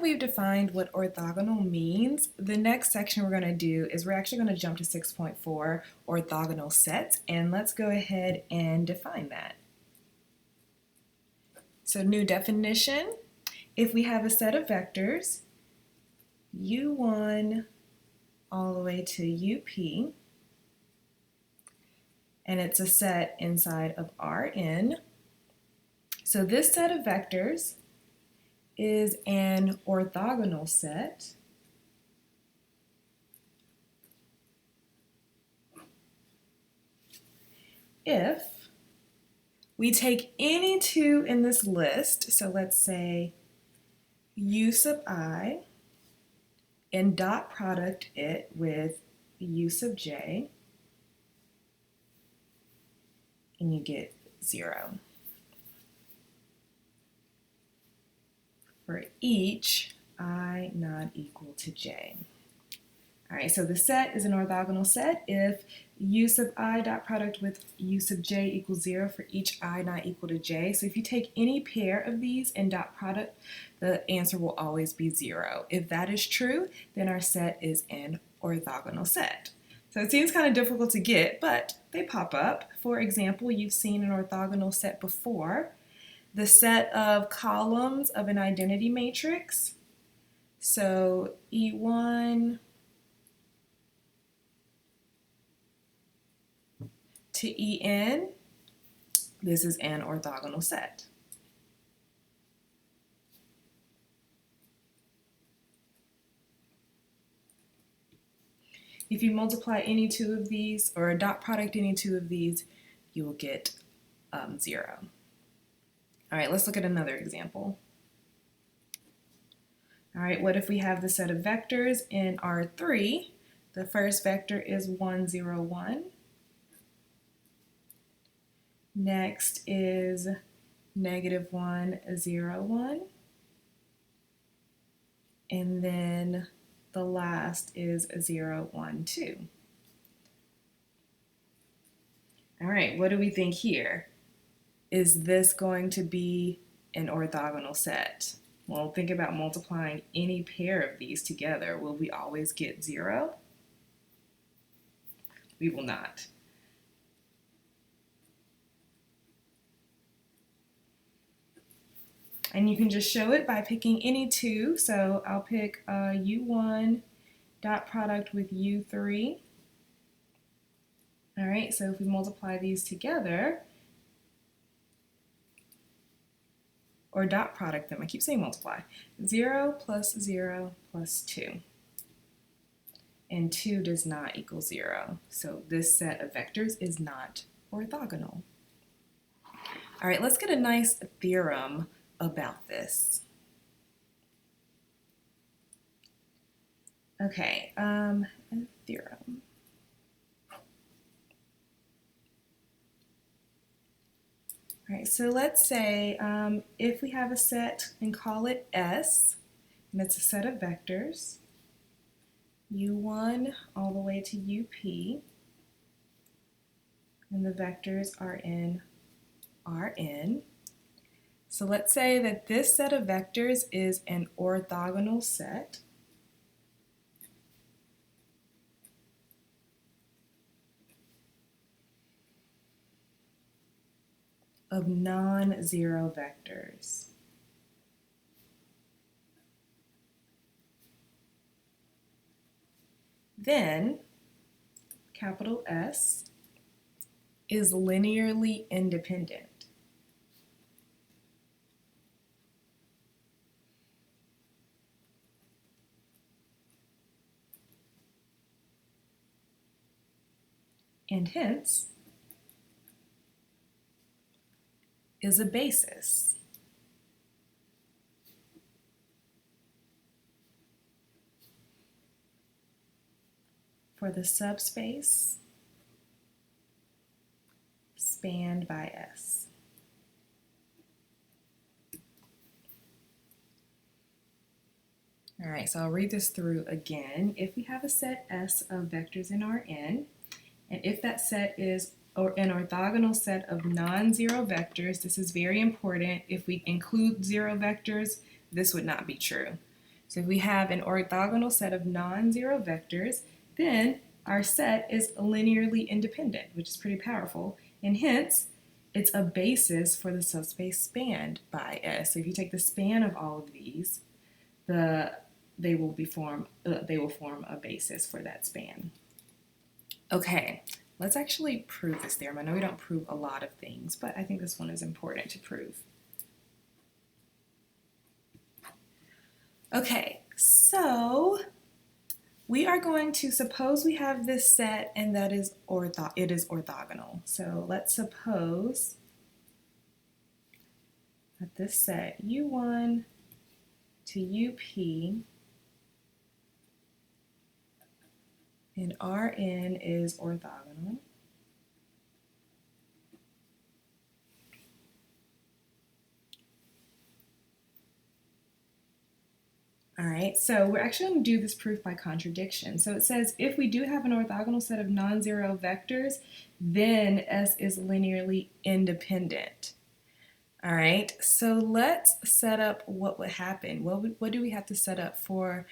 that we've defined what orthogonal means, the next section we're going to do is we're actually going to jump to 6.4, orthogonal sets, and let's go ahead and define that. So new definition, if we have a set of vectors, u1 all the way to up, and it's a set inside of Rn, so this set of vectors is an orthogonal set if we take any two in this list, so let's say u sub I, and dot product it with u sub j, and you get 0. For each I not equal to j. All right, so the set is an orthogonal set if u sub I dot product with u sub j equals 0 for each I not equal to j. So if you take any pair of these and dot product, the answer will always be 0. If that is true, then our set is an orthogonal set. So it seems kind of difficult to get, but they pop up. For example, you've seen an orthogonal set before. The set of columns of an identity matrix. So E1 to En, this is an orthogonal set. If you multiply any two of these, or dot product any two of these, you will get 0. All right, let's look at another example. All right, what if we have the set of vectors in R3? The first vector is 1, 0, 1. Next is -1, 0, 1. And then the last is 0, 1, 2. All right, what do we think here? Is this going to be an orthogonal set? Well, think about multiplying any pair of these together. Will we always get 0? We will not. And you can just show it by picking any two. So I'll pick u1 dot product with u3. All right, so if we multiply these together, or dot product them, I keep saying multiply, 0 plus 0 plus 2. And 2 does not equal 0. So this set of vectors is not orthogonal. All right, let's get a nice theorem about this. Okay, a theorem. All right, so let's say if we have a set and call it S, and it's a set of vectors, u1 all the way to up, and the vectors are in Rn. So let's say that this set of vectors is an orthogonal set of non-zero vectors. Then, capital S is linearly independent. And hence is a basis. For the subspace spanned by S. All right, so I'll read this through again. If we have a set S of vectors in Rn, and if that set is an orthogonal set of non-zero vectors, this is very important. If we include zero vectors, this would not be true. So if we have an orthogonal set of non-zero vectors, then our set is linearly independent, which is pretty powerful, and hence it's a basis for the subspace spanned by S. So if you take the span of all of these, they will form a basis for that span. Okay, let's actually prove this theorem. I know we don't prove a lot of things, but I think this one is important to prove. Okay, so we are going to suppose we have this set and that it is orthogonal. So let's suppose that this set U1 to UP and Rn is orthogonal. All right, so we're actually going to do this proof by contradiction. So it says if we do have an orthogonal set of non-zero vectors, then S is linearly independent. All right, so let's set up what would happen. What do we have to set up for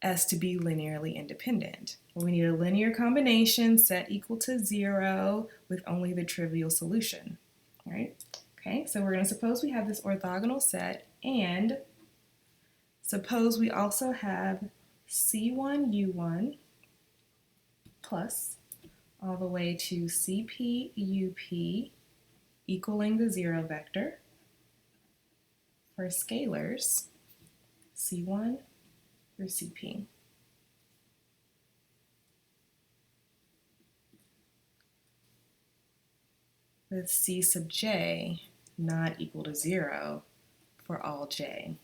S to be linearly independent? Well, we need a linear combination set equal to 0 with only the trivial solution. All right, okay, so we're going to suppose we have this orthogonal set and suppose we also have C1U1 plus all the way to CPUP equaling the 0 vector for scalars C1 through CP. With C sub j not equal to 0 for all j.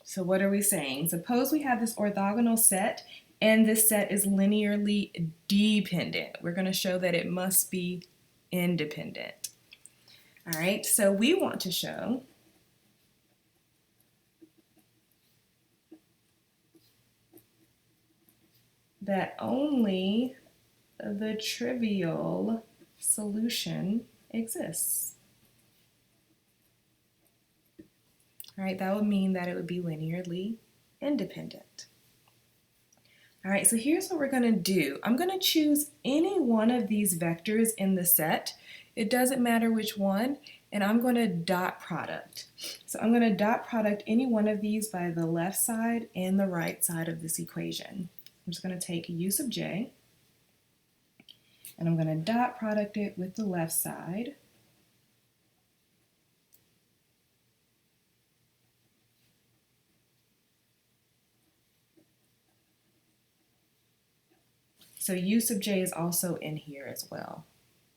So what are we saying? Suppose we have this orthogonal set and this set is linearly dependent. We're going to show that it must be independent. All right, so we want to show that only the trivial solution exists. All right, that would mean that it would be linearly independent. All right, so here's what we're going to do. I'm going to choose any one of these vectors in the set. It doesn't matter which one, and I'm going to dot product. So I'm going to dot product any one of these by the left side and the right side of this equation. I'm just going to take U sub j, and I'm going to dot product it with the left side. So U sub j is also in here as well.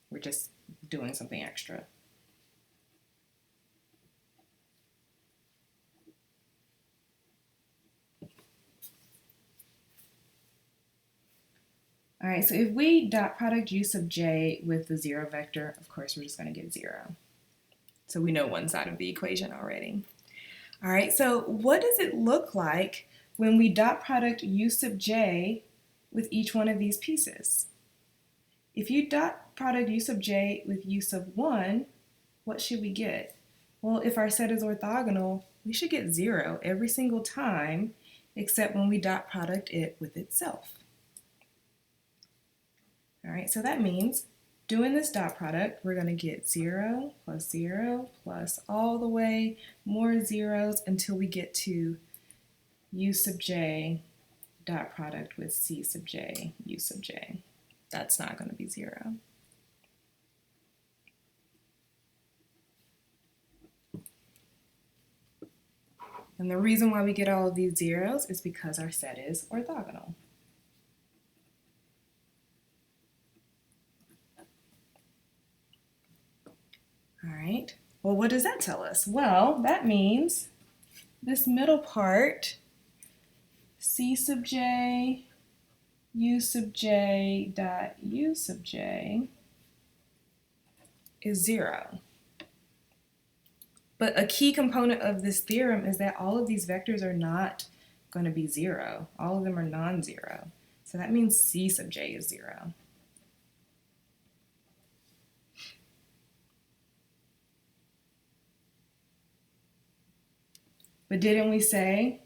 We're just doing something extra. All right, so if we dot product U sub j with the 0 vector, of course, we're just going to get 0. So we know one side of the equation already. All right, so what does it look like when we dot product U sub j with each one of these pieces? If you dot product U sub j with U sub 1, what should we get? Well, if our set is orthogonal, we should get 0 every single time, except when we dot product it with itself. All right, so that means doing this dot product, we're going to get 0 plus all the way more zeros until we get to U sub j dot product with C sub j, U sub j. That's not going to be 0. And the reason why we get all of these zeros is because our set is orthogonal. All right, well, what does that tell us? Well, that means this middle part, C sub j, U sub j dot U sub j is 0. But a key component of this theorem is that all of these vectors are not going to be 0. All of them are non-zero. So that means C sub j is 0. But didn't we say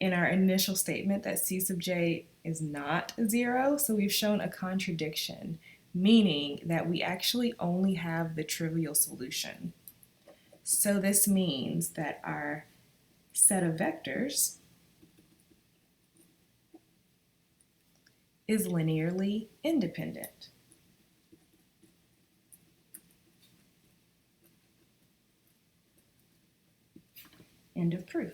in our initial statement that C sub j is not 0? So we've shown a contradiction, meaning that we actually only have the trivial solution. So this means that our set of vectors is linearly independent. End of proof.